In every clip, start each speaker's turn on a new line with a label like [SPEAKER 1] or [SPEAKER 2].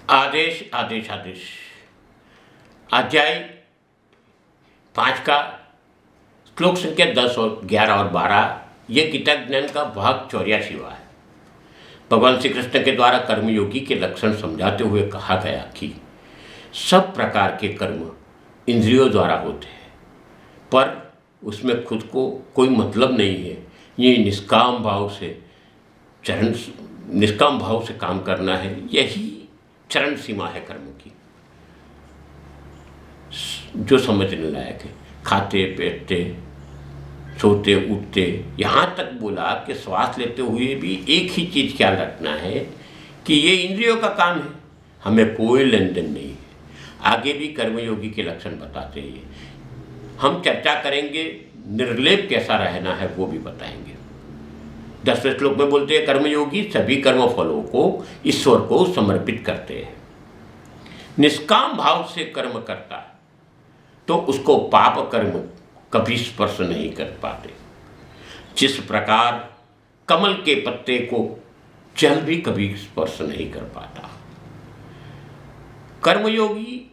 [SPEAKER 1] आदेश आदेश आदेश। अध्याय 5 का श्लोक संख्या 10 और 11 और 12 ये गीता ज्ञान का भाग 84वां है। भगवान श्री कृष्ण के द्वारा कर्मयोगी के लक्षण समझाते हुए कहा गया कि सब प्रकार के कर्म इंद्रियों द्वारा होते हैं, पर उसमें खुद को कोई मतलब नहीं है। ये निष्काम भाव से काम करना है, यही चरण सीमा है कर्म की, जो समझने लायक है। खाते पीते सोते उठते, यहाँ तक बोला कि श्वास लेते हुए भी एक ही चीज़ ख्याल रखना है कि ये इंद्रियों का काम है, हमें कोई लेन देन नहीं है। आगे भी कर्मयोगी के लक्षण बताते हैं, हम चर्चा करेंगे। निर्लेप कैसा रहना है वो भी बताएंगे। 10वें श्लोक में बोलते हैं, कर्मयोगी सभी कर्म फलों को ईश्वर को समर्पित करते हैं। निष्काम भाव से कर्म करता है तो उसको पाप कर्म कभी स्पर्श नहीं कर पाते। जिस प्रकार कमल के पत्ते को जल भी कभी स्पर्श नहीं कर पाता। कर्मयोगी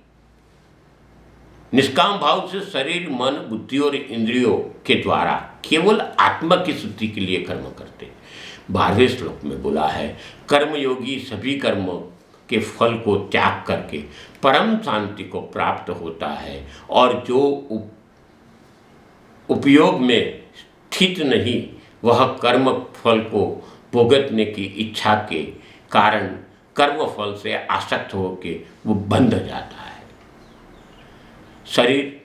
[SPEAKER 1] निष्काम भाव से शरीर, मन, बुद्धि और इंद्रियों के द्वारा केवल आत्मा की शुद्धि के लिए कर्म करते। 12वें श्लोक में बोला है, कर्मयोगी सभी कर्म के फल को त्याग करके परम शांति को प्राप्त होता है, और जो उपयोग में स्थित नहीं, वह कर्म फल को भुगतने की इच्छा के कारण कर्म फल से आसक्त होकर वो बंध जाता है। शरीर,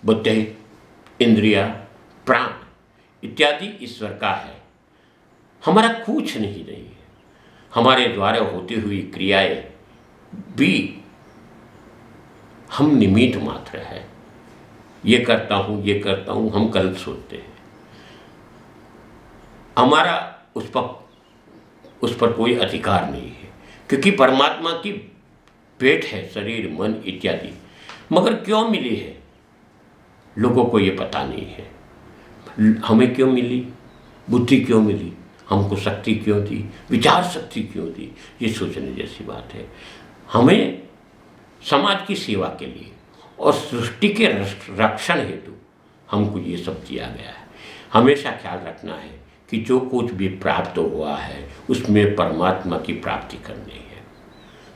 [SPEAKER 1] बुद्धि, इंद्रिया, प्राण इत्यादि ईश्वर का है, हमारा कुछ नहीं है। हमारे द्वारा होती हुई क्रियाएं भी हम निमित्त मात्र है। ये करता हूँ, हम गलत सोचते हैं। हमारा उस पर कोई अधिकार नहीं है, क्योंकि परमात्मा की भेंट है शरीर, मन इत्यादि। मगर क्यों मिली है, लोगों को ये पता नहीं है। हमें क्यों मिली, बुद्धि क्यों मिली, हमको शक्ति क्यों दी, विचार शक्ति क्यों दी, ये सोचने जैसी बात है। हमें समाज की सेवा के लिए और सृष्टि के रक्षण हेतु हमको ये सब दिया गया है। हमेशा ख्याल रखना है कि जो कुछ भी प्राप्त हुआ है उसमें परमात्मा की प्राप्ति करनी है।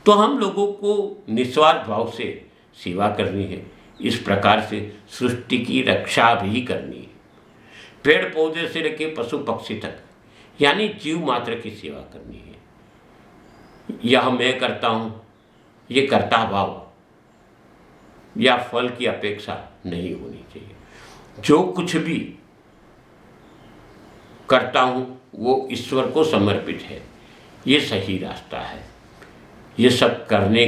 [SPEAKER 1] तो हम लोगों को निस्वार्थ भाव से सेवा करनी है। इस प्रकार से सृष्टि की रक्षा भी करनी है। पेड़ पौधे से लेकर पशु पक्षी तक, यानी जीव मात्र की सेवा करनी है। यह मैं करता हूँ, ये कर्ता भाव या फल की अपेक्षा नहीं होनी चाहिए। जो कुछ भी करता हूँ वो ईश्वर को समर्पित है, ये सही रास्ता है। ये सब करने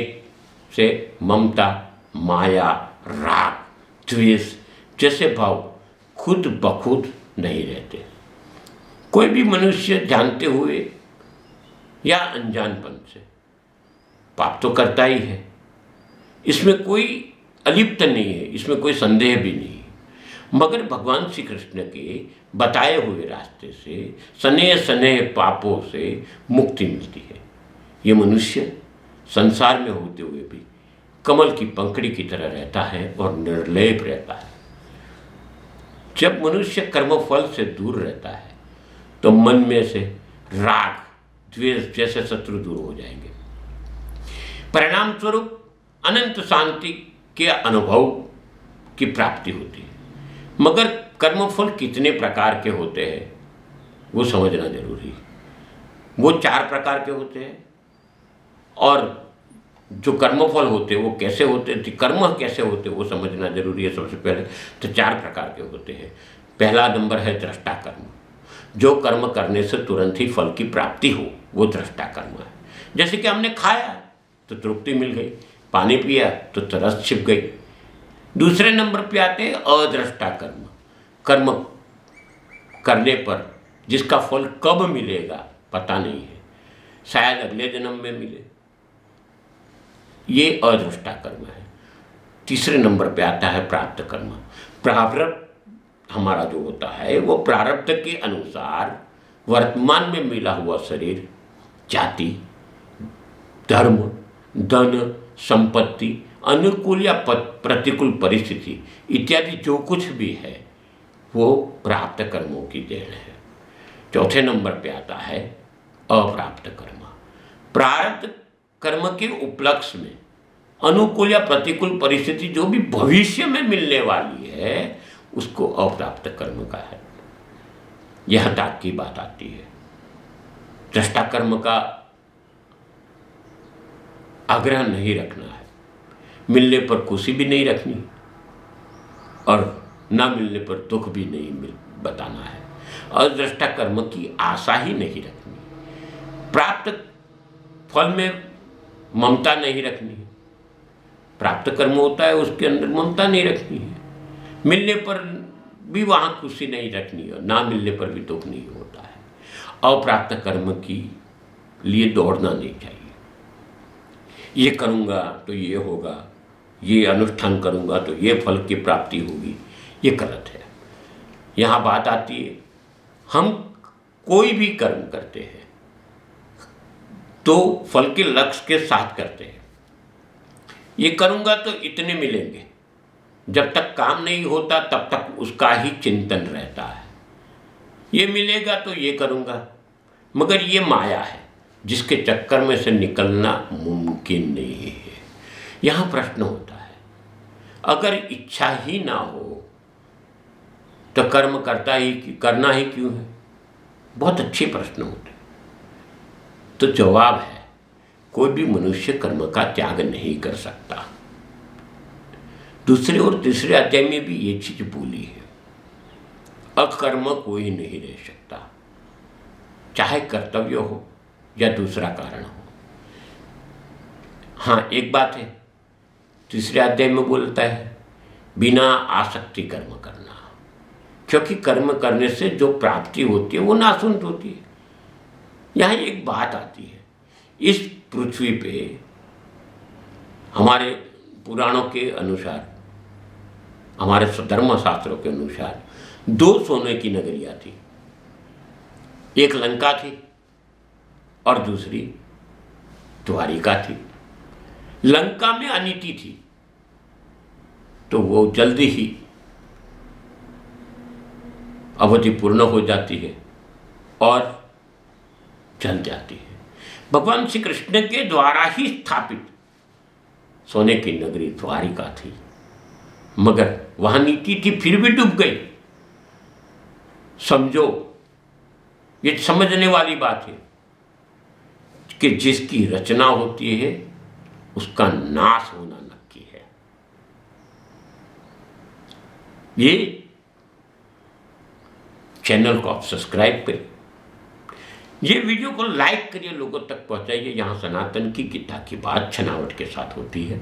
[SPEAKER 1] से ममता, माया, राग, द्वेष जैसे भाव खुद बखुद नहीं रहते। कोई भी मनुष्य जानते हुए या अनजानपन से पाप तो करता ही है, इसमें कोई अलिप्त नहीं है, इसमें कोई संदेह भी नहीं है। मगर भगवान श्री कृष्ण के बताए हुए रास्ते से स्नेह स्नेह पापों से मुक्ति मिलती है। ये मनुष्य संसार में होते हुए भी कमल की पंखड़ी की तरह रहता है और निर्लेप रहता है। जब मनुष्य कर्मफल से दूर रहता है तो मन में से राग, द्वेष जैसे शत्रु दूर हो जाएंगे। परिणाम स्वरूप अनंत शांति के अनुभव की प्राप्ति होती है। मगर कर्मफल कितने प्रकार के होते हैं वो समझना जरूरी है। वो 4 प्रकार के होते हैं, और जो कर्मफल होते हैं वो कैसे होते हैं, कर्म कैसे होते हैं वो समझना जरूरी है। सबसे पहले तो 4 प्रकार के होते हैं। पहला नंबर है दृष्टा कर्म। जो कर्म करने से तुरंत ही फल की प्राप्ति हो वो दृष्टा कर्म है। जैसे कि हमने खाया तो तृप्ति मिल गई, पानी पिया तो तरस छिप गई। दूसरे नंबर पे आते हैं अदृष्टा कर्म। कर्म करने पर जिसका फल कब मिलेगा पता नहीं है, शायद अगले जन्म में मिले, ये अदृष्टा कर्म है। तीसरे नंबर पे आता है प्राप्त कर्म। प्रारब्ध हमारा जो होता है वो प्रारब्ध के अनुसार वर्तमान में मिला हुआ शरीर, जाति, धर्म, धन, संपत्ति, अनुकूल या प्रतिकूल परिस्थिति इत्यादि जो कुछ भी है वो प्राप्त कर्मों की देन है। चौथे नंबर पे आता है अप्राप्त कर्म। प्रारब्ध कर्म के उपलक्ष्य में अनुकूल या प्रतिकूल परिस्थिति जो भी भविष्य में मिलने वाली है उसको अप्राप्त कर्म का है। यह त्याग की बात आती है। दृष्टा कर्म का आग्रह नहीं रखना है, मिलने पर खुशी भी नहीं रखनी और ना मिलने पर दुख भी नहीं बताना है। अदृष्टा कर्म की आशा ही नहीं रखनी, प्राप्त फल में ममता नहीं रखनी है। प्राप्त कर्म होता है उसके अंदर ममता नहीं रखनी है, मिलने पर भी वहाँ खुशी नहीं रखनी है, ना मिलने पर भी दुख नहीं होता है। अप्राप्त कर्म की लिए दौड़ना नहीं चाहिए। ये करूँगा तो ये होगा, ये अनुष्ठान करूँगा तो ये फल की प्राप्ति होगी, ये गलत है। यहाँ बात आती है हम कोई भी कर्म करते हैं तो फल के लक्ष्य के साथ करते हैं। ये करूँगा तो इतने मिलेंगे, जब तक काम नहीं होता तब तक उसका ही चिंतन रहता है। ये मिलेगा तो ये करूँगा, मगर ये माया है जिसके चक्कर में से निकलना मुमकिन नहीं है। यहाँ प्रश्न होता है, अगर इच्छा ही ना हो तो कर्म करना ही क्यों है? बहुत अच्छे प्रश्न होते हैं। तो जवाब है, कोई भी मनुष्य कर्म का त्याग नहीं कर सकता। दूसरे और तीसरे अध्याय में भी ये चीज बोली है, अकर्म कोई नहीं रह सकता, चाहे कर्तव्य हो या दूसरा कारण हो। हाँ, एक बात है, तीसरे अध्याय में बोलता है बिना आसक्ति कर्म करना, क्योंकि कर्म करने से जो प्राप्ति होती है वो नाशुंत होती है। यहाँ एक बात आती है, इस पृथ्वी पे हमारे पुराणों के अनुसार, हमारे धर्म शास्त्रों के अनुसार 2 सोने की नगरियाँ थी। एक लंका थी और दूसरी द्वारिका थी। लंका में अनिति थी तो वो जल्दी ही अवधि पूर्ण हो जाती है और जल जाती है। भगवान श्री कृष्ण के द्वारा ही स्थापित सोने की नगरी द्वारिका थी, मगर वहां नीति थी फिर भी डूब गई। समझो, ये समझने वाली बात है कि जिसकी रचना होती है उसका नाश होना नक्की है। ये चैनल को आप सब्सक्राइब करिए, ये वीडियो को लाइक करिए, लोगों तक पहुंचाइए। यहाँ सनातन की गीता की बात छनावट के साथ होती है।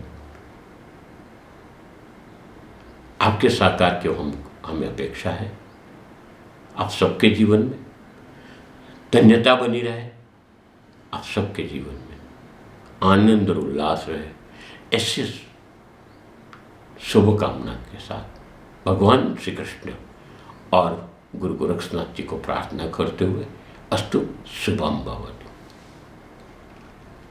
[SPEAKER 1] आपके सहकार की हमें अपेक्षा है। आप सबके जीवन में धन्यता बनी रहे, आप सबके जीवन में आनंद और उल्लास रहे, ऐसे शुभकामना के साथ भगवान श्री कृष्ण और गुरु गोरक्षनाथ जी को प्रार्थना करते हुए अस्तु शुभम भवतु।